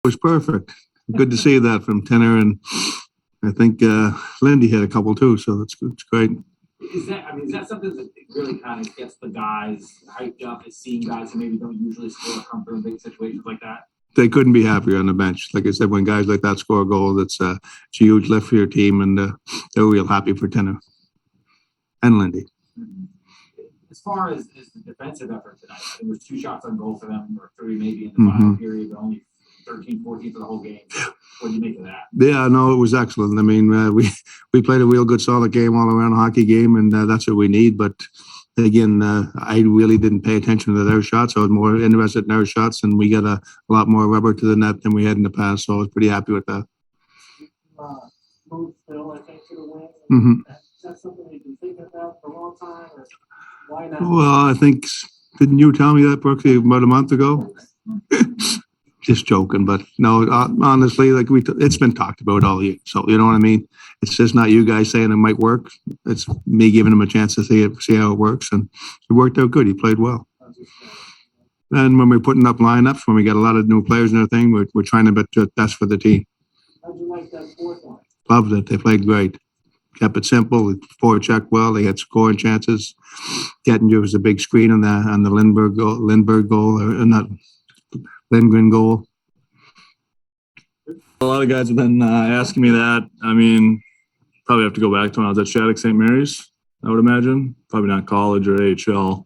was perfect. Good to see that from Tenor, and I think Lindy had a couple too, so that's good. It's great. Is that something that really kind of gets the guys hyped up, is seeing guys who maybe don't usually score come from big situations like that? They couldn't be happier on the bench. Like I said, when guys like that score a goal, it's a huge lift for your team, and they're real happy for Tenor and Lindy. As far as the defensive effort tonight, there was 2 shots on goal for them, or 3 maybe in the final period, but only 13, 14 for the whole game. What do you make of that? Yeah, no, it was excellent. I mean, we played a real good, solid game all around, a hockey game, and that's what we need. But again, I really didn't pay attention to their shots. I was more interested in their shots, and we got a lot more rubber to the net than we had in the past. So I was pretty happy with that. Moved Phil, I think, to the wing. Is that something you've been thinking about for a long time, or why not? Well, I think, didn't you tell me that, Brooksy, about a month ago? Just joking, but no, honestly, like it's been talked about all year. So you know what I mean? It's just not you guys saying it might work. It's me giving him a chance to see how it works, and it worked out good. He played well. And when we're putting up lineups, when we got a lot of new players and everything, we're trying to do the best for the team. How'd you like that fourth line? Loved it. They played great. Kept it simple. Forward check well. They had scoring chances. Gettinger was a big screen on the Lindbergh goal, or not Lindgren goal. A lot of guys have been asking me that. I mean, probably have to go back to when I was at Shattuck St. Mary's, I would imagine. Probably not college or AHL.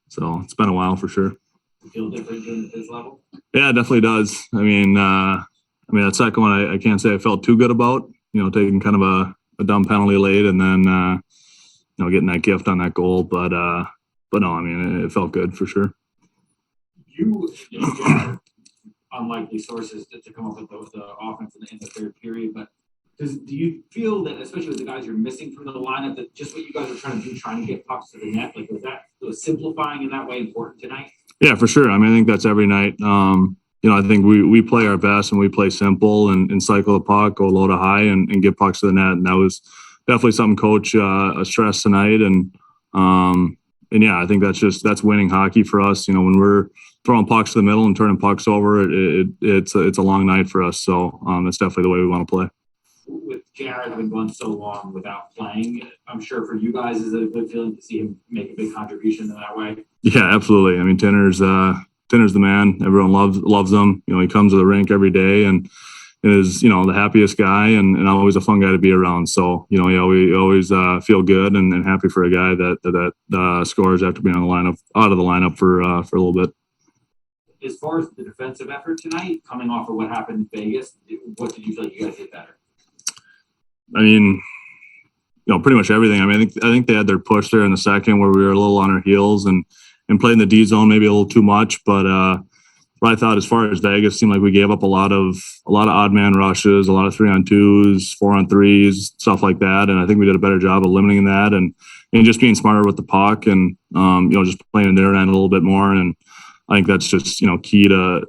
So it's been a while for sure. You feel different at this level? Yeah, it definitely does. I mean, that second one I can't say I felt too good about. You know, taking kind of a dumb penalty late, and then getting that gift on that goal. But no, I mean, it felt good for sure. You know, unlikely sources to come up with the offense in the third period, but do you feel that, especially with the guys you're missing from the lineup, that just what you guys are trying to do, trying to get pucks to the net, like was simplifying in that way important tonight? Yeah, for sure. I mean, I think that's every night. I think we play our best and we play simple and cycle the puck, go low to high, and get pucks to the net. And that was definitely something Coach stressed tonight. And yeah, I think that's winning hockey for us. You know, when we're throwing pucks to the middle and turning pucks over, it's a long night for us. So that's definitely the way we want to play. With Gerard having gone so long without playing, I'm sure for you guys is a good feeling to see him make a big contribution in that way. Yeah, absolutely. I mean, Tinor's the man. Everyone loves him. You know, he comes to the rink every day and is, the happiest guy and always a fun guy to be around. So, you always feel good and happy for a guy that scores after being out of the lineup for a little bit. As far as the defensive effort tonight, coming off of what happened in Vegas, what did you feel like you guys did better? I mean, pretty much everything. I mean, I think they had their push there in the second where we were a little on our heels and played in the D zone maybe a little too much. But I thought as far as Vegas, seemed like we gave up a lot of odd man rushes, a lot of 3-on-2s, 4-on-3s, stuff like that. And I think we did a better job of limiting that and just being smarter with the puck and just playing in their end a little bit more. And I think that's just key to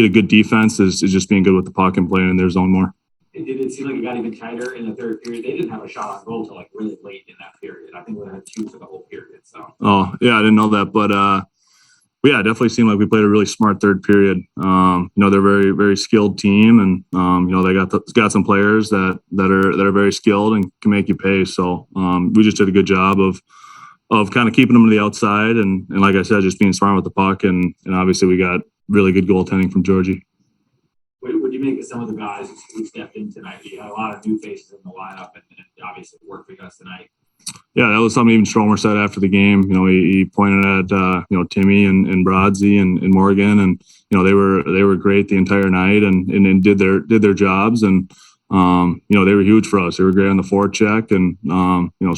good defense is just being good with the puck and playing in their zone more. Did it seem like it got even tighter in the third period? They didn't have a shot on goal till like really late in that period. I think we had 2 for the whole period. So. Oh yeah, I didn't know that, but yeah, it definitely seemed like we played a really smart third period. They're a very, very skilled team, and they got some players that are very skilled and can make you pay. So we just did a good job of kind of keeping them to the outside, and like I said, just being smart with the puck, and obviously we got really good goaltending from Georgie. What do you make of some of the guys who stepped in tonight? You had a lot of new faces in the lineup, and obviously it worked for you guys tonight. Yeah, that was something even Stromer said after the game. He pointed at Timmy and Brodsey and Morgan, and they were great the entire night and did their jobs, and they were huge for us. They were great on the forecheck and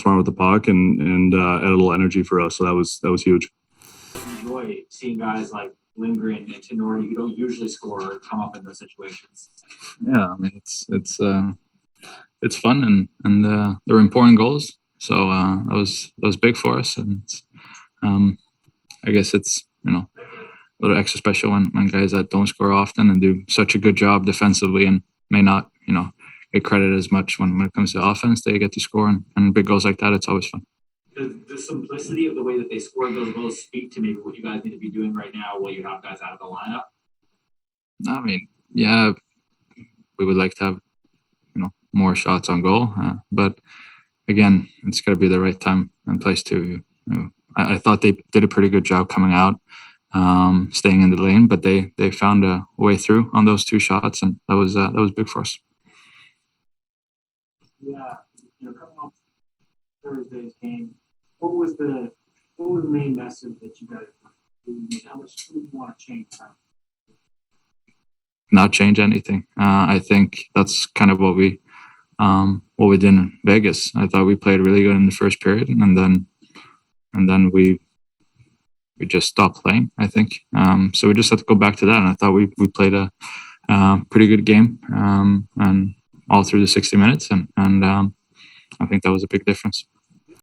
smart with the puck and added a little energy for us. So that was huge. Enjoy seeing guys like Lindgren and Tinordi who don't usually score or come up in those situations. Yeah, I mean it's fun and they're important goals. So that was big for us, and I guess it's a little extra special when guys that don't score often and do such a good job defensively and may not get credit as much when it comes to offense. They get to score and big goals like that. It's always fun. Does the simplicity of the way that they scored those goals speak to maybe what you guys need to be doing right now while you have guys out of the lineup? I mean, yeah, we would like to have, more shots on goal. But again, it's got to be the right time and place to. I thought they did a pretty good job coming out, staying in the lane, but they found a way through on those 2 shots, and that was big for us. Yeah, coming off Thursday's game, what was the main message that you guys? How much do you want to change? Not change anything. I think that's kind of what we did in Vegas. I thought we played really good in the first period, and then we just stopped playing, I think. So we just had to go back to that, and I thought we played a pretty good game, and all through the 60 minutes, and I think that was a big difference.